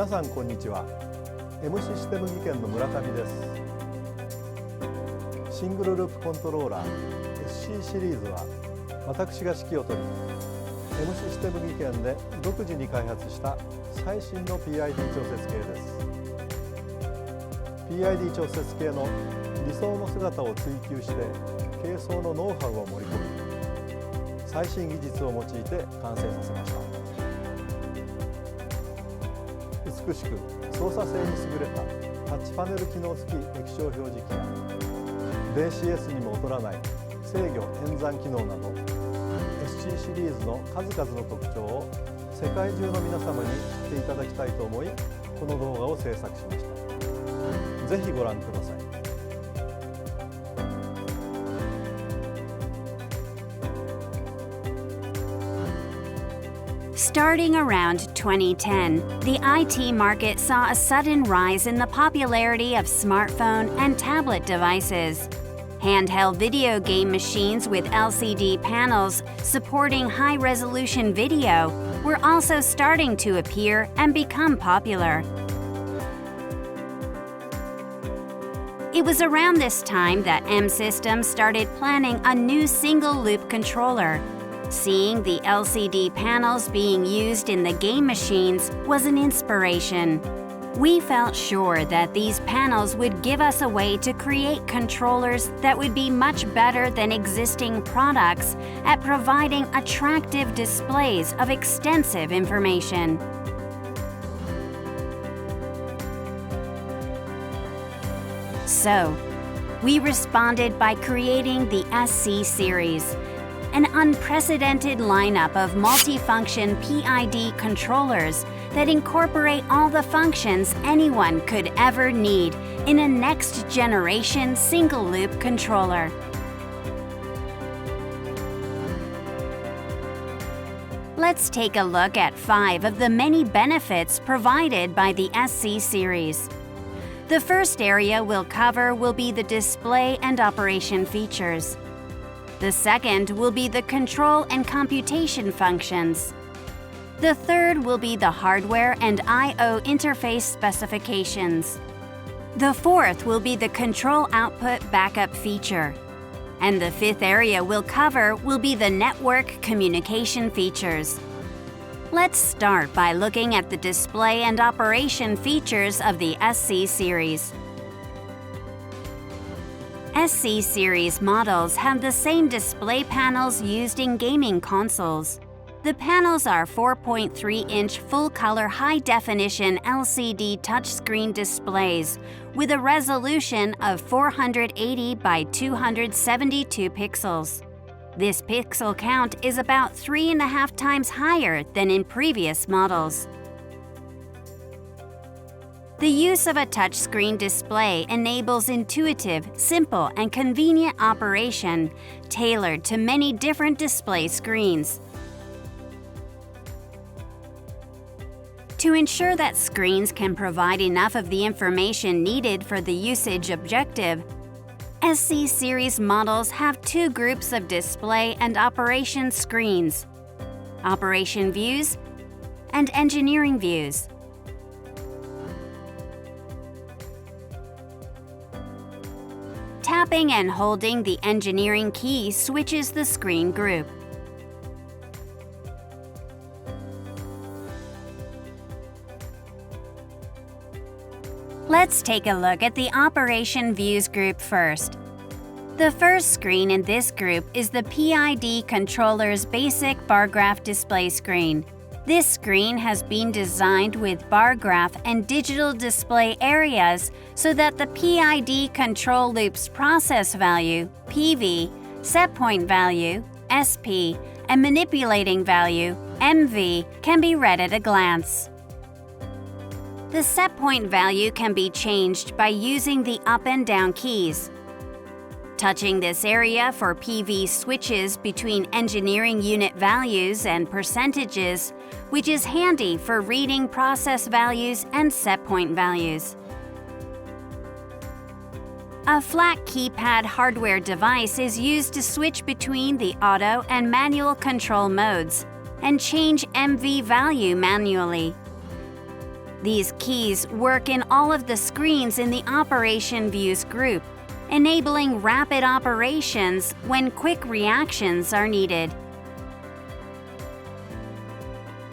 皆さんこんにちは。 M システム技研の村上です。シングルループコントローラー SC シリーズは私が指揮を執り M システム技研で独自に開発した最新の PID 調節計です。 PID 調節計の理想の姿を追求して計装のノウハウを盛り込み、最新技術を用いて完成させました。美しく操作性に優れたタッチパネル機能付き液晶表示器や電子 S にも劣らない制御演算機能など SC シリーズの数々の特徴を世界中の皆様に知っていただきたいと思い、この動画を制作しました。ぜひご覧ください。Starting around 2010, the IT market saw a sudden rise in the popularity of smartphone and tablet devices. Handheld video game machines with LCD panels supporting high-resolution video were also starting to appear and become popular. It was around this time that M-Systems started planning a new single-loop controller. Seeing the LCD panels being used in the game machines was an inspiration. We felt sure that these panels would give us a way to create controllers that would be much better than existing products at providing attractive displays of extensive information. So, we responded by creating the SC series, an unprecedented lineup of multifunction PID controllers that incorporate all the functions anyone could ever need in a next-generation single-loop controller. Let's take a look at 5 of the many benefits provided by the SC series. The first area we'll cover will be the display and operation features. The second will be the control and computation functions. The third will be the hardware and I/O interface specifications. The fourth will be the control output backup feature. And the fifth area we'll cover will be the network communication features. Let's start by looking at the display and operation features of the SC series. SC series models have the same display panels used in gaming consoles. The panels are 4.3-inch full-color high-definition LCD touchscreen displays with a resolution of 480 by 272 pixels. This pixel count is about 3.5 times higher than in previous models. The use of a touchscreen display enables intuitive, simple, and convenient operation tailored to many different display screens. To ensure that screens can provide enough of the information needed for the usage objective, SC series models have 2 groups of display and operation screens: operation views and engineering views. Tapping and holding the engineering key switches the screen group. Let's take a look at the Operation Views group first. The first screen in this group is the PID controller's basic bar graph display screen. This screen has been designed with bar graph and digital display areas so that the PID control loop's process value, PV, set point value, SP, and manipulating value, MV, can be read at a glance. The set point value can be changed by using the up and down keys. Touching this area for PV switches between engineering unit values and percentages, which is handy for reading process values and set point values. A flat keypad hardware device is used to switch between the auto and manual control modes and change MV value manually. These keys work in all of the screens in the Operation Views group, enabling rapid operations when quick reactions are needed.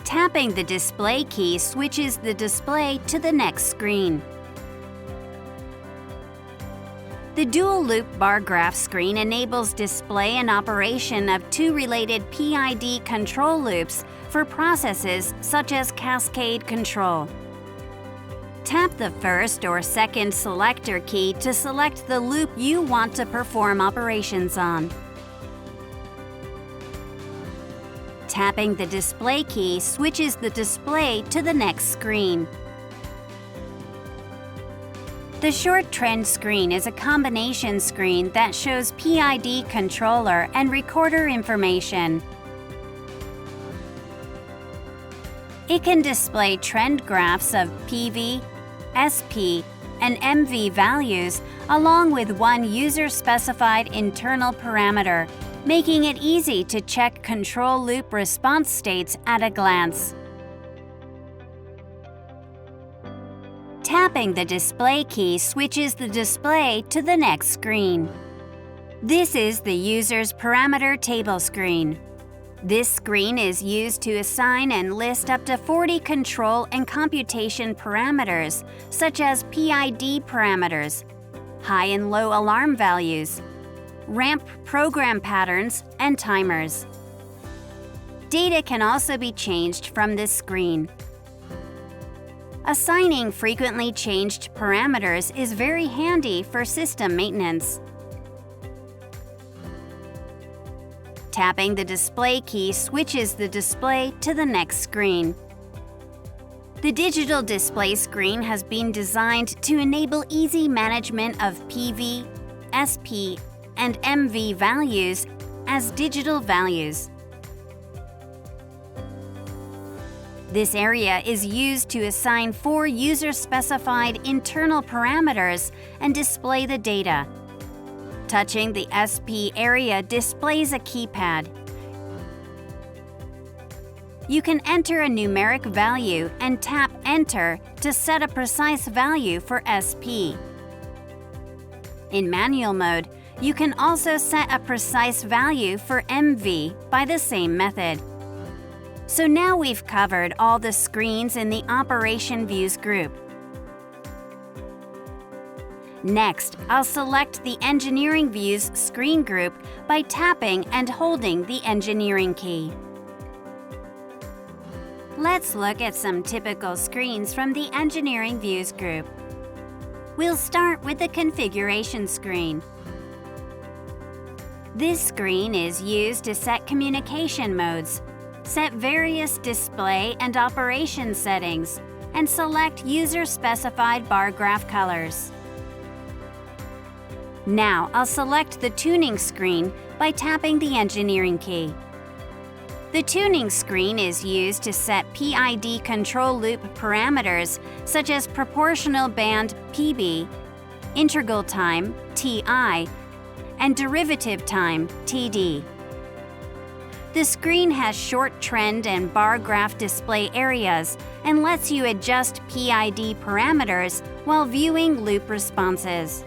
Tapping the display key switches the display to the next screen. The dual-loop bar graph screen enables display and operation of two related PID control loops for processes such as cascade control. Tap the first or second selector key to select the loop you want to perform operations on. Tapping the display key switches the display to the next screen. The short trend screen is a combination screen that shows PID controller and recorder information. It can display trend graphs of PV, SP, and MV values along with one user-specified internal parameter, making it easy to check control loop response states at a glance. Tapping the display key switches the display to the next screen. This is the user's parameter table screen. This screen is used to assign and list up to 40 control and computation parameters, such as PID parameters, high and low alarm values, ramp program patterns, and timers. Data can also be changed from this screen. Assigning frequently changed parameters is very handy for system maintenance. Tapping the display key switches the display to the next screen. The digital display screen has been designed to enable easy management of PV, SP, and MV values as digital values. This area is used to assign 4 user-specified internal parameters and display the data. Touching the SP area displays a keypad. You can enter a numeric value and tap Enter to set a precise value for SP. In manual mode, you can also set a precise value for MV by the same method. So now we've covered all the screens in the Operation Views group. Next, I'll select the Engineering Views screen group by tapping and holding the Engineering key. Let's look at some typical screens from the Engineering Views group. We'll start with the Configuration screen. This screen is used to set communication modes, set various display and operation settings, and select user-specified bar graph colors. Now I'll select the Tuning screen by tapping the Engineering key. The Tuning screen is used to set PID control loop parameters such as proportional band PB, integral time TI, and derivative time TD. The screen has short trend and bar graph display areas and lets you adjust PID parameters while viewing loop responses.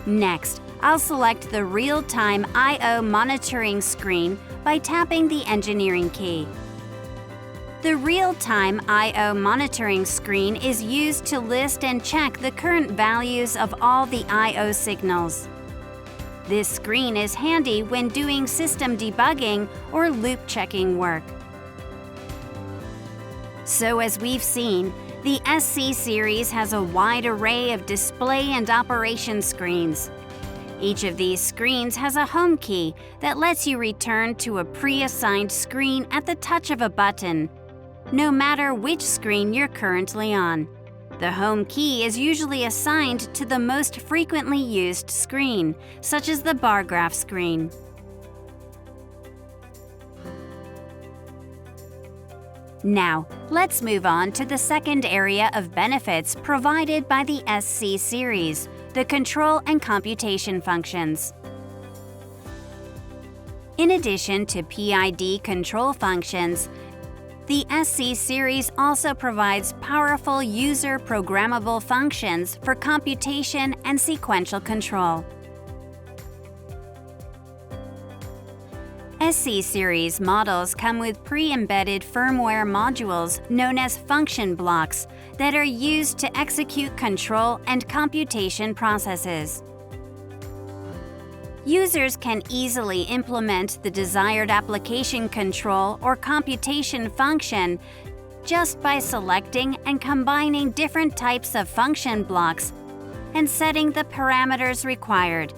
Next, I'll select the Real-Time I/O Monitoring screen by tapping the Engineering key. The Real-Time I/O Monitoring screen is used to list and check the current values of all the I/O signals. This screen is handy when doing system debugging or loop checking work. So as we've seen, the SC series has a wide array of display and operation screens. Each of these screens has a home key that lets you return to a pre-assigned screen at the touch of a button, no matter which screen you're currently on. The home key is usually assigned to the most frequently used screen, such as the bar graph screen. Now, let's move on to the second area of benefits provided by the SC series, the control and computation functions. In addition to PID control functions, The SC series also provides powerful user-programmable functions for computation and sequential control. SC series models come with pre-embedded firmware modules known as function blocks that are used to execute control and computation processes. Users can easily implement the desired application control or computation function just by selecting and combining different types of function blocks and setting the parameters required.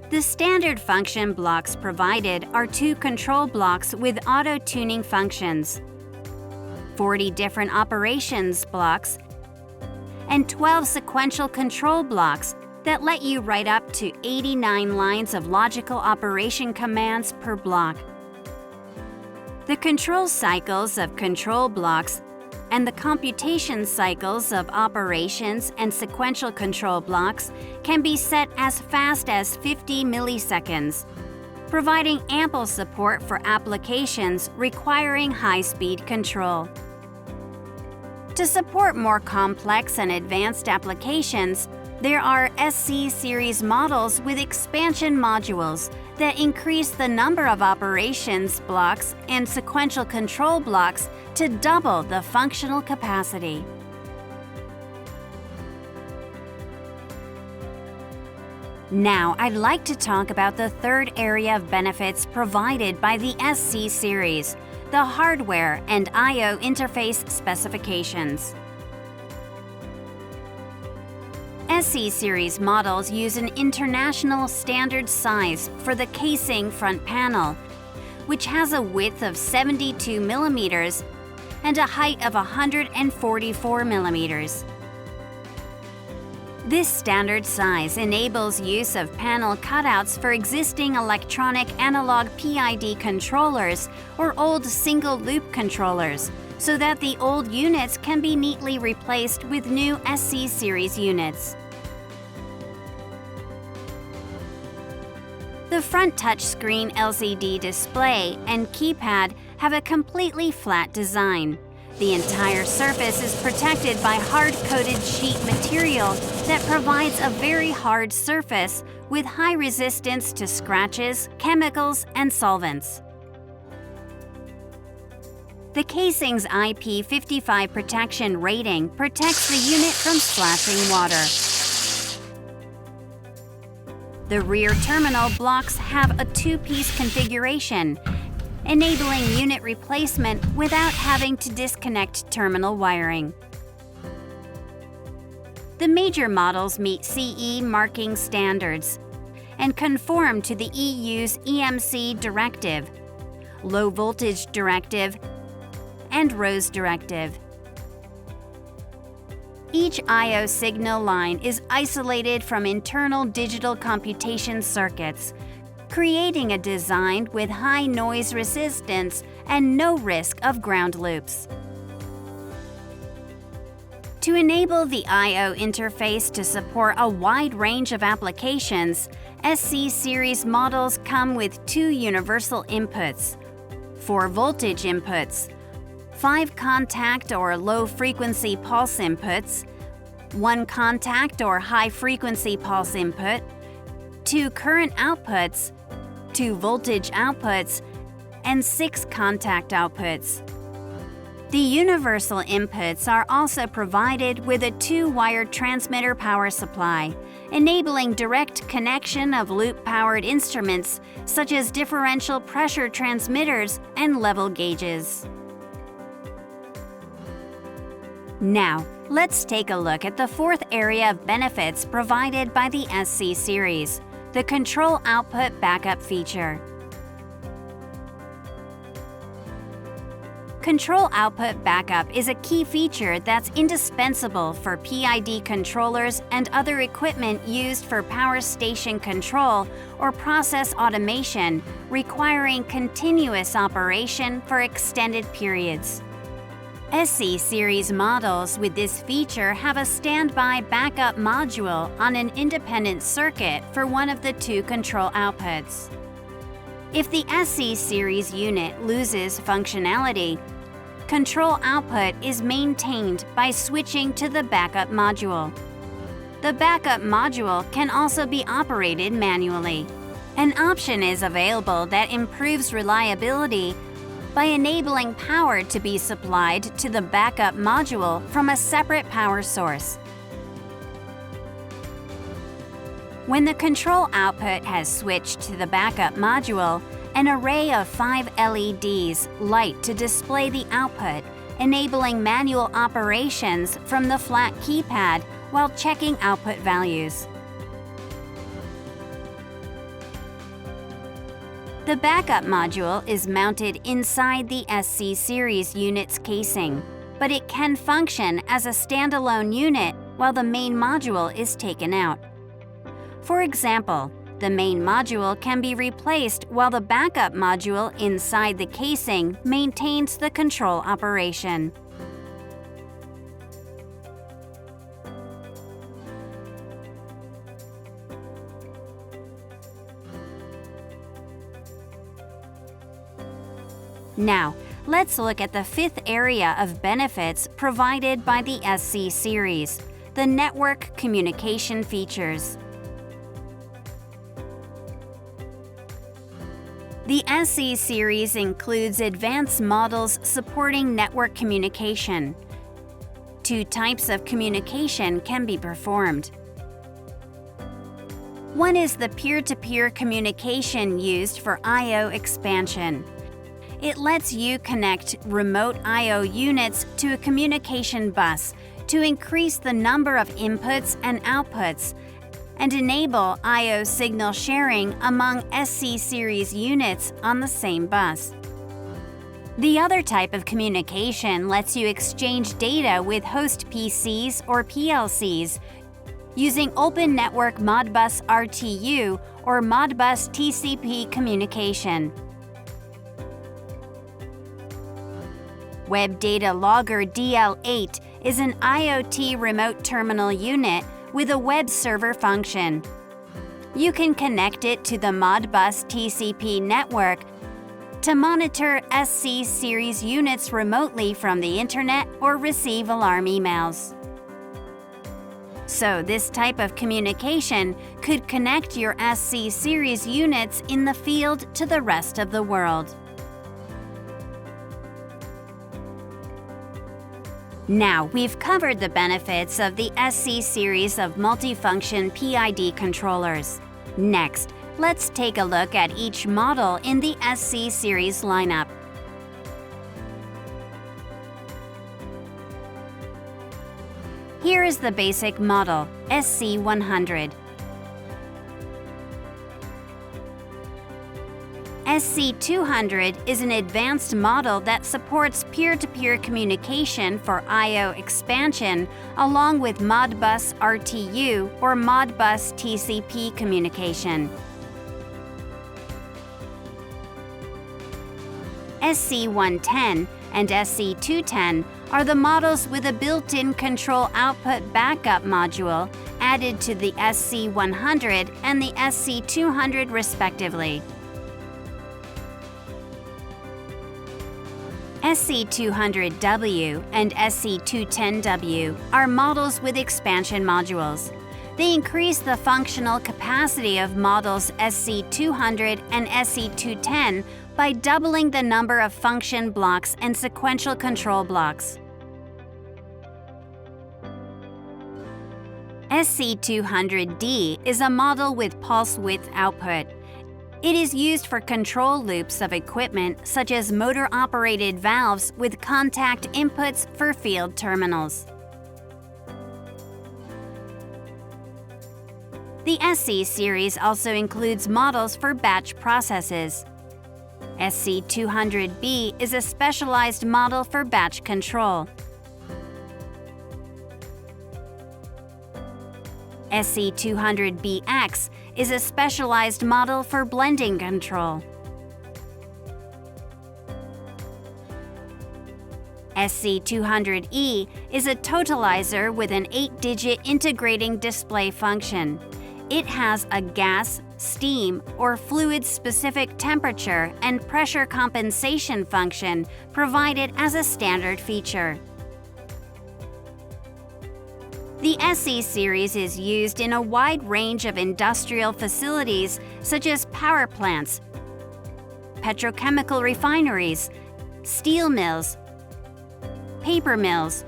The standard function blocks provided are 2 control blocks with auto-tuning functions, 40 different operations blocks, and 12 sequential control blocks that let you write up to 89 lines of logical operation commands per block. The control cycles of control blocks and the computation cycles of operations and sequential control blocks can be set as fast as 50 milliseconds, providing ample support for applications requiring high-speed control. To support more complex and advanced applications, there are SC series models with expansion modules that increase the number of operations blocks and sequential control blocks to double the functional capacity. Now, I'd like to talk about the third area of benefits provided by the SC series, the hardware and I/O interface specifications. SC series models use an international standard size for the casing front panel, which has a width of 72 millimeters and a height of 144 millimeters. This standard size enables use of panel cutouts for existing electronic analog PID controllers or old single-loop controllers, so that the old units can be neatly replaced with new SC series units. The front touchscreen LCD display and keypad have a completely flat design. The entire surface is protected by hard-coated sheet material that provides a very hard surface with high resistance to scratches, chemicals, and solvents. The casing's IP55 protection rating protects the unit from splashing water. The rear terminal blocks have a 2-piece configuration, enabling unit replacement without having to disconnect terminal wiring. The major models meet CE marking standards and conform to the EU's EMC directive, Low Voltage Directive, and RoHS Directive. Each I/O signal line is isolated from internal digital computation circuits, creating a design with high noise resistance and no risk of ground loops. To enable the I/O interface to support a wide range of applications, SC series models come with 2 universal inputs, 4 voltage inputs, 5 contact or low-frequency pulse inputs, 1 contact or high-frequency pulse input, 2 current outputs, 2 voltage outputs, and 6 contact outputs. The universal inputs are also provided with a 2-wire transmitter power supply, enabling direct connection of loop-powered instruments such as differential pressure transmitters and level gauges. Now, let's take a look at the fourth area of benefits provided by the SC series, the Control Output Backup feature. Control Output Backup is a key feature that's indispensable for PID controllers and other equipment used for power station control or process automation requiring continuous operation for extended periods. SC series models with this feature have a standby backup module on an independent circuit for one of the two control outputs. If the SC series unit loses functionality, control output is maintained by switching to the backup module. The backup module can also be operated manually. An option is available that improves reliability by enabling power to be supplied to the backup module from a separate power source. When the control output has switched to the backup module, an array of 5 LEDs light to display the output, enabling manual operations from the flat keypad while checking output values. The backup module is mounted inside the SC series unit's casing, but it can function as a standalone unit while the main module is taken out. For example, the main module can be replaced while the backup module inside the casing maintains the control operation. Now, let's look at the fifth area of benefits provided by the SC series, the network communication features. The SC series includes advanced models supporting network communication. Two types of communication can be performed. One is the peer-to-peer communication used for I/O expansion. It lets you connect remote I/O units to a communication bus to increase the number of inputs and outputs and enable I/O signal sharing among SC series units on the same bus. The other type of communication lets you exchange data with host PCs or PLCs using Open Network Modbus RTU or Modbus TCP communication. Web Data Logger DL8 is an IoT remote terminal unit with a web server function. You can connect it to the Modbus TCP network to monitor SC series units remotely from the internet or receive alarm emails. So this type of communication could connect your SC series units in the field to the rest of the world. Now, we've covered the benefits of the SC series of multifunction PID controllers. Next, let's take a look at each model in the SC series lineup. Here is the basic model, SC100. SC200 is an advanced model that supports peer-to-peer communication for I/O expansion along with Modbus RTU or Modbus TCP communication. SC110 and SC210 are the models with a built-in control output backup module added to the SC100 and the SC200 respectively. SC200W and SC210W are models with expansion modules. They increase the functional capacity of models SC200 and SC210 by doubling the number of function blocks and sequential control blocks. SC200D is a model with pulse width output. It is used for control loops of equipment such as motor-operated valves with contact inputs for field terminals. The SC series also includes models for batch processes. SC200B is a specialized model for batch control. SC200BX is a specialized model for blending control. SC200E is a totalizer with an 8-digit integrating display function. It has a gas, steam, or fluid-specific temperature and pressure compensation function provided as a standard feature. The SC series is used in a wide range of industrial facilities such as power plants, petrochemical refineries, steel mills, paper mills,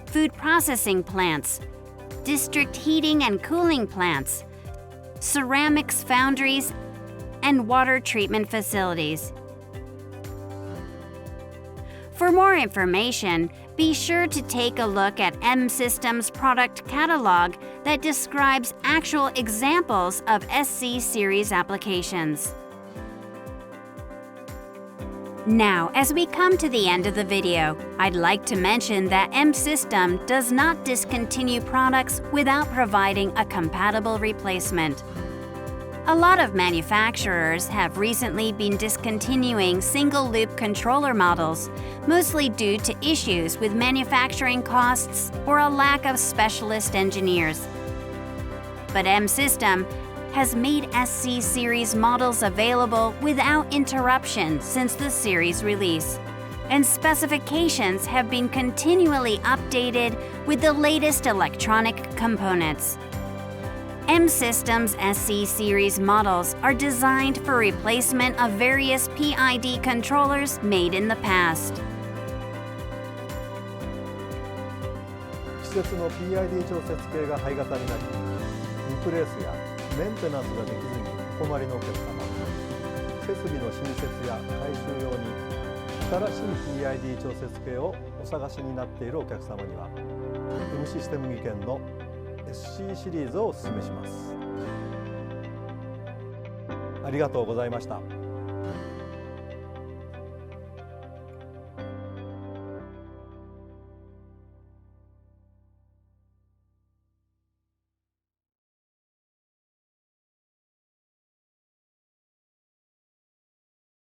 food processing plants, district heating and cooling plants, ceramics foundries, and water treatment facilities. For more information, be sure to take a look at M-System's product catalog that describes actual examples of SC series applications. Now, as we come to the end of the video, I'd like to mention that M-System does not discontinue products without providing a compatible replacement. A lot of manufacturers have recently been discontinuing single-loop controller models, mostly due to issues with manufacturing costs or a lack of specialist engineers. But M-System has made SC series models available without interruption since the series release, and specifications have been continually updated with the latest electronic components. M-System's SC series models are designed for replacement of various PID controllers made in the past. 季節の PID 調節計が廃型になり、リプレースやメンテナンスができずにお困りのお客様、設備の新設や改修用に新しい PID 調節計をお探しになっているお客様には M システム技研の SC シリーズをお勧めします。ありがとうございました。